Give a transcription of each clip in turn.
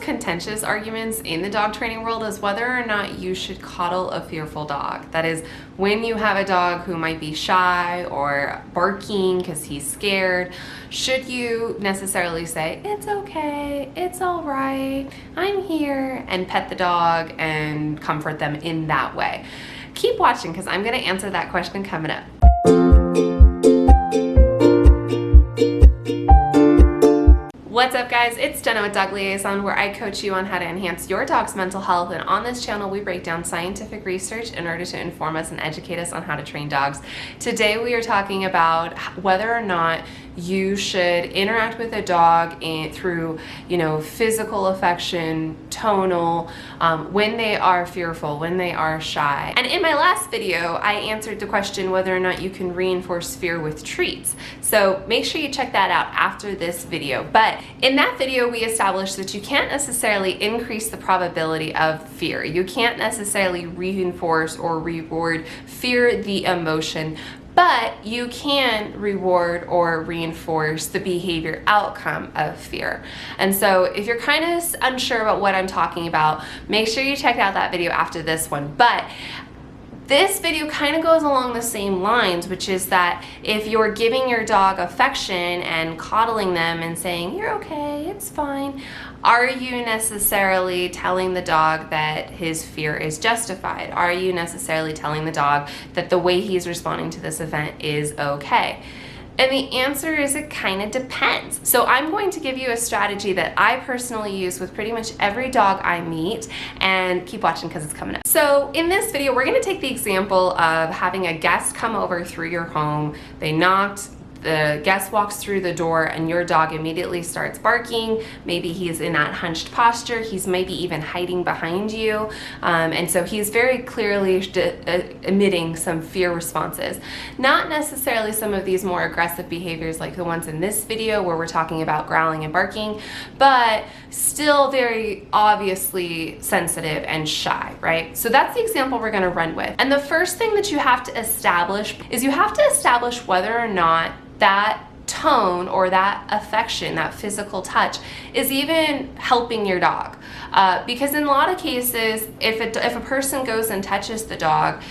contentious arguments in the dog training world is whether or not you should coddle a fearful dog. That is, when you have a dog who might be shy or barking because he's scared, should you necessarily say, it's okay, it's all right, I'm here, and pet the dog and comfort them in that way? Keep watching because I'm going to answer that question coming up. What's up, guys? It's Jenna with Dog Liaison, where I coach you on how to enhance your dog's mental health, and on this channel we break down scientific research in order to inform us and educate us on how to train dogs. Today we are talking about whether or not you should interact with a dog through, physical affection, tonal, when they are fearful, when they are shy. And in my last video, I answered the question whether or not you can reinforce fear with treats. So make sure you check that out after this video. But in that video, we established that you can't necessarily increase the probability of fear. You can't necessarily reinforce or reward fear, the emotion, but you can reward or reinforce the behavior outcome of fear. And so if you're kind of unsure about what I'm talking about, make sure you check out that video after this one. But this video kind of goes along the same lines, which is that if you're giving your dog affection and coddling them and saying, you're okay, it's fine, are you necessarily telling the dog that his fear is justified? Are you necessarily telling the dog that the way he's responding to this event is okay? And the answer is it kind of depends. So I'm going to give you a strategy that I personally use with pretty much every dog I meet, and keep watching because it's coming up. So in this video, we're going to take the example of having a guest come over through your home. They knocked, the guest walks through the door and your dog immediately starts barking. Maybe he's in that hunched posture. He's maybe even hiding behind you. And so he's very clearly emitting some fear responses. Not necessarily some of these more aggressive behaviors like the ones in this video where we're talking about growling and barking, but still very obviously sensitive and shy, right? So that's the example we're gonna run with. And the first thing that you have to establish is you have to establish whether or not that tone or that affection, that physical touch, is even helping your dog. Because in a lot of cases, if a person goes and touches the dog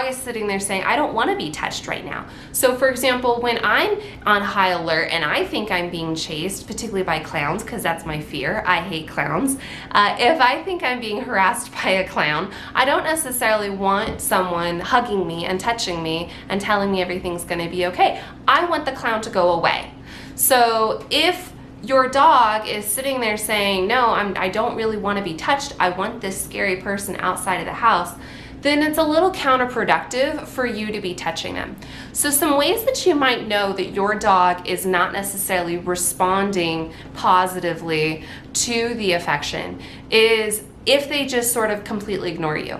is sitting there saying, I don't want to be touched right now. So for example, when I'm on high alert and I think I'm being chased, particularly by clowns, because that's my fear, I hate clowns. If I think I'm being harassed by a clown, I don't necessarily want someone hugging me and touching me and telling me everything's going to be okay. I want the clown to go away. So if your dog is sitting there saying, no, I don't really want to be touched, I want this scary person outside of the house, then it's a little counterproductive for you to be touching them. So some ways that you might know that your dog is not necessarily responding positively to the affection is if they just sort of completely ignore you.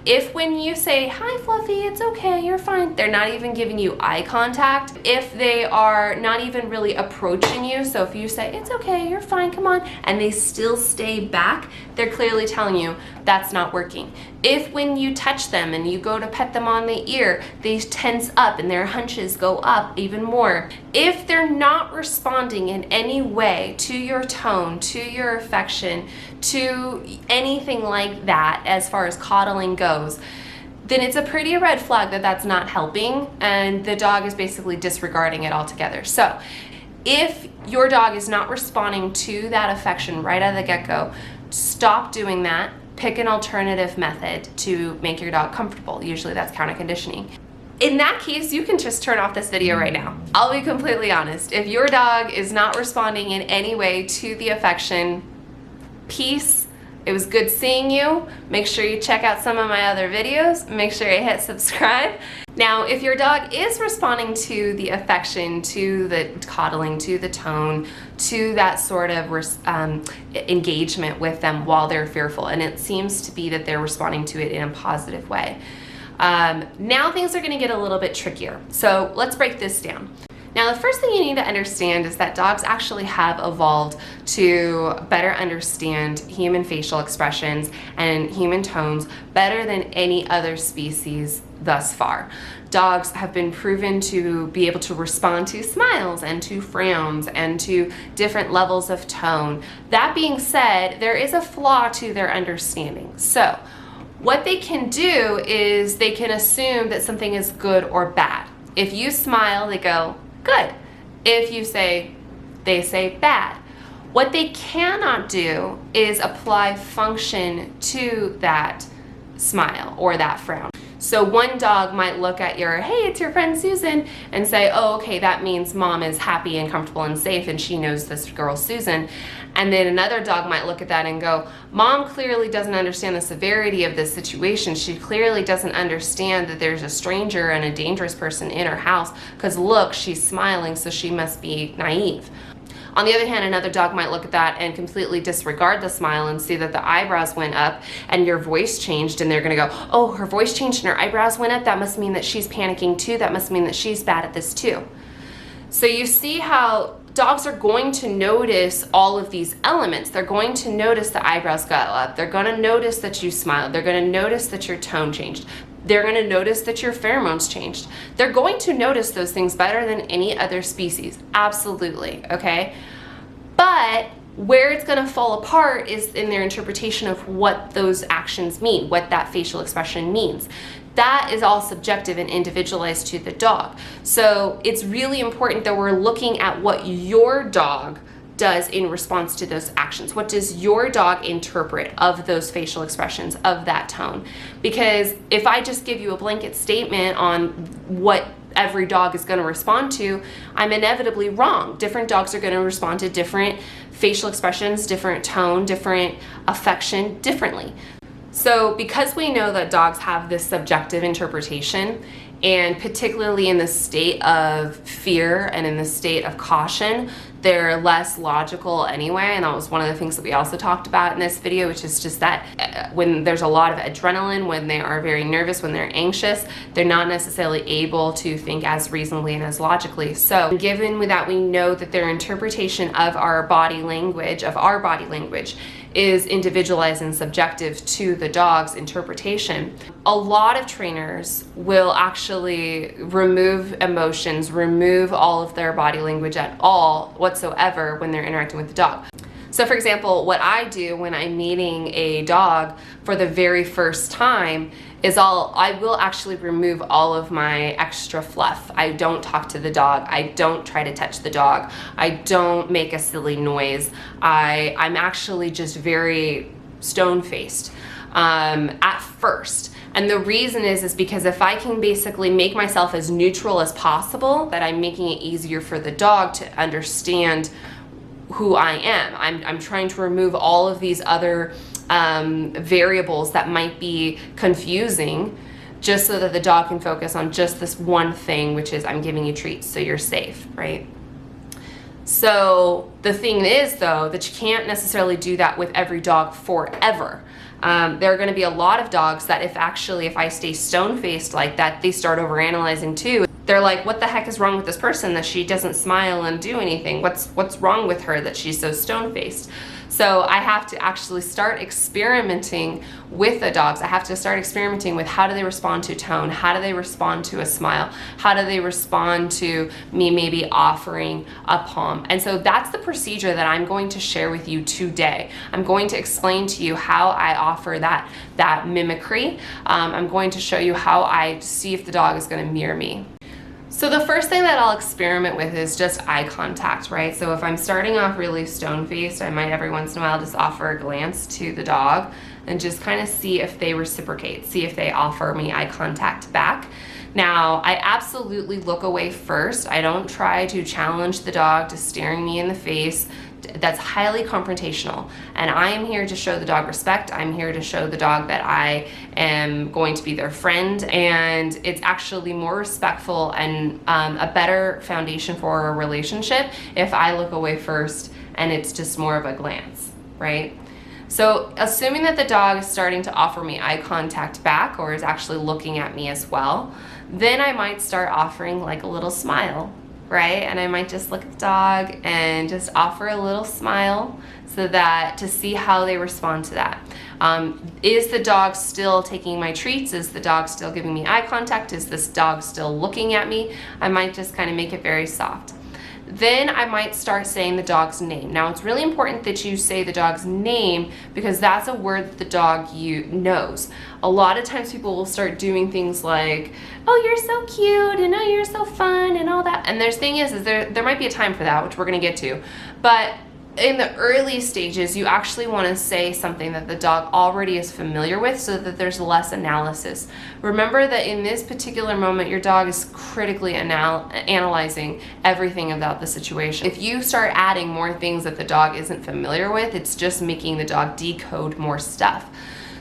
If when you say, hi Fluffy, it's okay, you're fine, they're not even giving you eye contact. If they are not even really approaching you, so if you say, it's okay, you're fine, come on, and they still stay back, they're clearly telling you that's not working. If when you touch them and you go to pet them on the ear, they tense up and their hunches go up even more. If they're not responding in any way to your tone, to your affection, to anything like that as far as coddling goes, then it's a pretty red flag that that's not helping and the dog is basically disregarding it altogether. So if your dog is not responding to that affection right out of the get-go, stop doing that. Pick an alternative method to make your dog comfortable. Usually that's counter conditioning. In that case, you can just turn off this video right now. I'll be completely honest. If your dog is not responding in any way to the affection, peace. It was good seeing you. Make sure you check out some of my other videos. Make sure you hit subscribe. Now, if your dog is responding to the affection, to the coddling, to the tone, to that sort of engagement with them while they're fearful, and it seems to be that they're responding to it in a positive way, now things are gonna get a little bit trickier. So let's break this down. Now, the first thing you need to understand is that dogs actually have evolved to better understand human facial expressions and human tones better than any other species thus far. Dogs have been proven to be able to respond to smiles and to frowns and to different levels of tone. That being said, there is a flaw to their understanding. So what they can do is they can assume that something is good or bad. If you smile, they go, good. If you say, they say bad. What they cannot do is apply function to that smile or that frown. So one dog might look at your, hey, it's your friend Susan, and say, oh, okay, that means mom is happy and comfortable and safe and she knows this girl Susan. And then another dog might look at that and go, mom clearly doesn't understand the severity of this situation. She clearly doesn't understand that there's a stranger and a dangerous person in her house, because look, she's smiling, so she must be naive. On the other hand, another dog might look at that and completely disregard the smile and see that the eyebrows went up and your voice changed, and they're gonna go, oh, her voice changed and her eyebrows went up, that must mean that she's panicking too, that must mean that she's bad at this too. So you see how dogs are going to notice all of these elements. They're going to notice the eyebrows go up, they're gonna notice that you smiled, they're gonna notice that your tone changed, they're going to notice that your pheromones changed. They're going to notice those things better than any other species. Absolutely, okay? But where it's going to fall apart is in their interpretation of what those actions mean, what that facial expression means. That is all subjective and individualized to the dog. So it's really important that we're looking at what your dog does in response to those actions. What does your dog interpret of those facial expressions, of that tone? Because if I just give you a blanket statement on what every dog is going to respond to, I'm inevitably wrong. Different dogs are going to respond to different facial expressions, different tone, different affection differently. So because we know that dogs have this subjective interpretation, and particularly in the state of fear and in the state of caution, they're less logical anyway. And that was one of the things that we also talked about in this video, which is just that when there's a lot of adrenaline, when they are very nervous, when they're anxious, they're not necessarily able to think as reasonably and as logically. So given that we know that their interpretation of our body language, is individualized and subjective to the dog's interpretation, a lot of trainers will actually remove emotions, remove all of their body language at all whatsoever when they're interacting with the dog. So for example, what I do when I'm meeting a dog for the very first time is I will actually remove all of my extra fluff. I don't talk to the dog. I don't try to touch the dog. I don't make a silly noise. I'm actually just very stone-faced at first. And the reason is because if I can basically make myself as neutral as possible, that I'm making it easier for the dog to understand who I am. I'm trying to remove all of these other variables that might be confusing, just so that the dog can focus on just this one thing, which is I'm giving you treats so you're safe, right? So the thing is though, that you can't necessarily do that with every dog forever. There are going to be a lot of dogs that if I stay stone-faced like that, they start overanalyzing too. They're like, what the heck is wrong with this person that she doesn't smile and do anything? What's wrong with her that she's so stone-faced? So I have to actually start experimenting with the dogs. I have to start experimenting with how do they respond to tone? How do they respond to a smile? How do they respond to me maybe offering a palm? And so that's the procedure that I'm going to share with you today. I'm going to explain to you how I offer that mimicry. I'm going to show you how I see if the dog is going to mirror me. So the first thing that I'll experiment with is just eye contact, right? So if I'm starting off really stone-faced, I might every once in a while just offer a glance to the dog and just kind of see if they reciprocate, see if they offer me eye contact back. Now, I absolutely look away first. I don't try to challenge the dog to staring me in the face. That's highly confrontational, and I am here to show the dog respect. I'm here to show the dog that I am going to be their friend, and it's actually more respectful and a better foundation for a relationship if I look away first and it's just more of a glance, right? So assuming that the dog is starting to offer me eye contact back or is actually looking at me as well, then I might start offering like a little smile, right? And I might just look at the dog and just offer a little smile so that to see how they respond to that. Is the dog still taking my treats? Is the dog still giving me eye contact? Is this dog still looking at me? I might just kind of make it very soft. Then I might start saying the dog's name. Now it's really important that you say the dog's name because that's a word that the dog knows. A lot of times people will start doing things like, oh, you're so cute, and oh, you're so fun, and all that. And the thing is there might be a time for that, which we're gonna get to. But in the early stages, you actually want to say something that the dog already is familiar with so that there's less analysis. Remember that in this particular moment, your dog is critically analyzing everything about the situation. If you start adding more things that the dog isn't familiar with, it's just making the dog decode more stuff.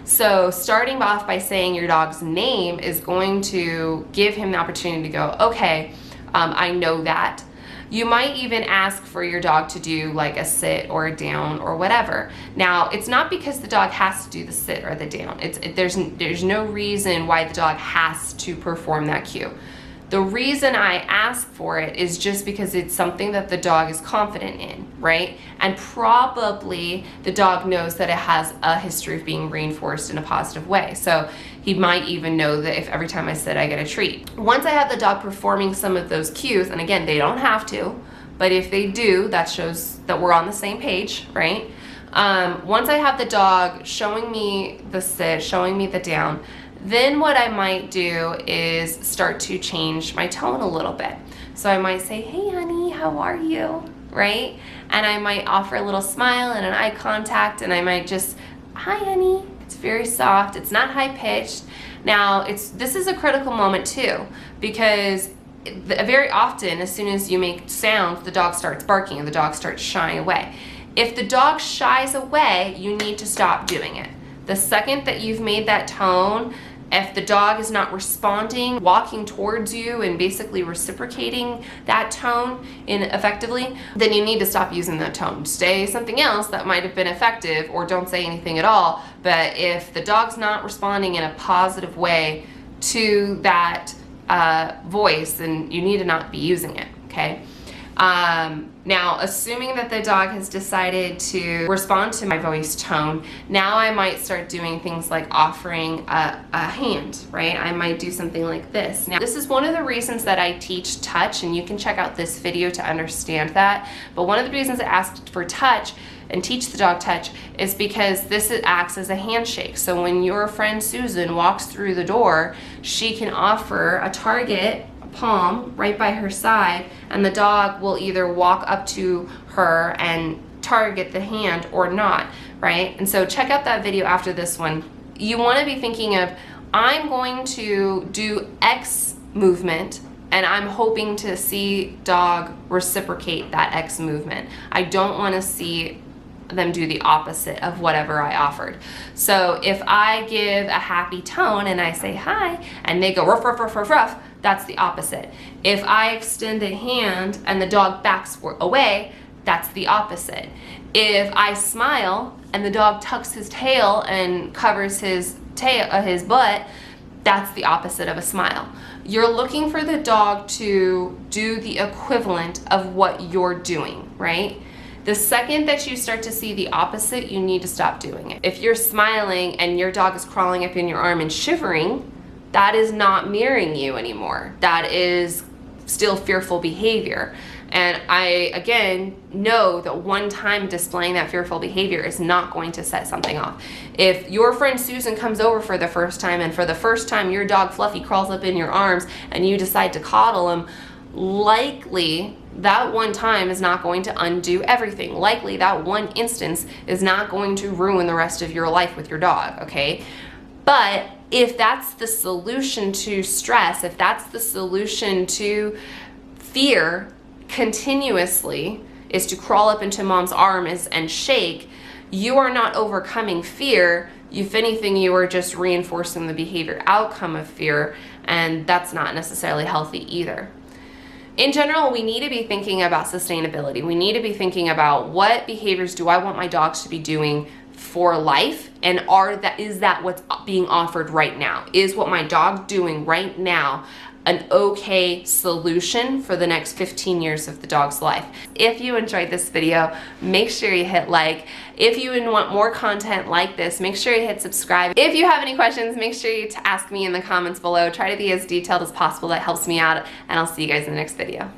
So starting off by saying your dog's name is going to give him the opportunity to go, okay, I know that. You might even ask for your dog to do like a sit or a down or whatever. Now, it's not because the dog has to do the sit or the down. There's no reason why the dog has to perform that cue. The reason I ask for it is just because it's something that the dog is confident in, right? And probably the dog knows that it has a history of being reinforced in a positive way. So he might even know that if every time I sit, I get a treat. Once I have the dog performing some of those cues, and again, they don't have to, but if they do, that shows that we're on the same page, right? Once I have the dog showing me the sit, showing me the down, then what I might do is start to change my tone a little bit. So I might say, hey honey, how are you, right? And I might offer a little smile and an eye contact, and I might just, hi honey. It's very soft, it's not high pitched. Now, this is a critical moment too, because very often, as soon as you make sounds, the dog starts barking and the dog starts shying away. If the dog shies away, you need to stop doing it. The second that you've made that tone, if the dog is not responding, walking towards you and basically reciprocating that tone effectively, then you need to stop using that tone. Say something else that might have been effective, or don't say anything at all. But if the dog's not responding in a positive way to that voice, then you need to not be using it, okay? Now, assuming that the dog has decided to respond to my voice tone, now I might start doing things like offering a hand, right? I might do something like this. Now, this is one of the reasons that I teach touch, and you can check out this video to understand that. But one of the reasons I asked for touch and teach the dog touch is because this acts as a handshake. So when your friend Susan walks through the door, she can offer a target palm right by her side, and the dog will either walk up to her and target the hand or not, right? And so check out that video after this one. You want to be thinking of, I'm going to do X movement and I'm hoping to see dog reciprocate that X movement. I don't want to see them do the opposite of whatever I offered. So if I give a happy tone and I say hi and they go ruff, ruff, ruff, ruff, ruff, that's the opposite. If I extend a hand and the dog backs away, that's the opposite. If I smile and the dog tucks his tail and covers his butt, that's the opposite of a smile. You're looking for the dog to do the equivalent of what you're doing, right? The second that you start to see the opposite, you need to stop doing it. If you're smiling and your dog is crawling up in your arm and shivering, that is not mirroring you anymore. That is still fearful behavior. And I, again, know that one time displaying that fearful behavior is not going to set something off. If your friend Susan comes over for the first time, and for the first time your dog Fluffy crawls up in your arms and you decide to coddle him, likely that one time is not going to undo everything. Likely that one instance is not going to ruin the rest of your life with your dog, okay? But if that's the solution to stress, if that's the solution to fear continuously, is to crawl up into mom's arms and shake, you are not overcoming fear. If anything, you are just reinforcing the behavior outcome of fear, and that's not necessarily healthy either. In general, we need to be thinking about sustainability. We need to be thinking about what behaviors do I want my dogs to be doing for life, and is that what's being offered right now? Is what my dog doing right now an okay solution for the next 15 years of the dog's life. If you enjoyed this video, make sure you hit like. If you want more content like this, make sure you hit subscribe. If you have any questions, make sure you ask me in the comments below. Try to be as detailed as possible. That helps me out, and I'll see you guys in the next video.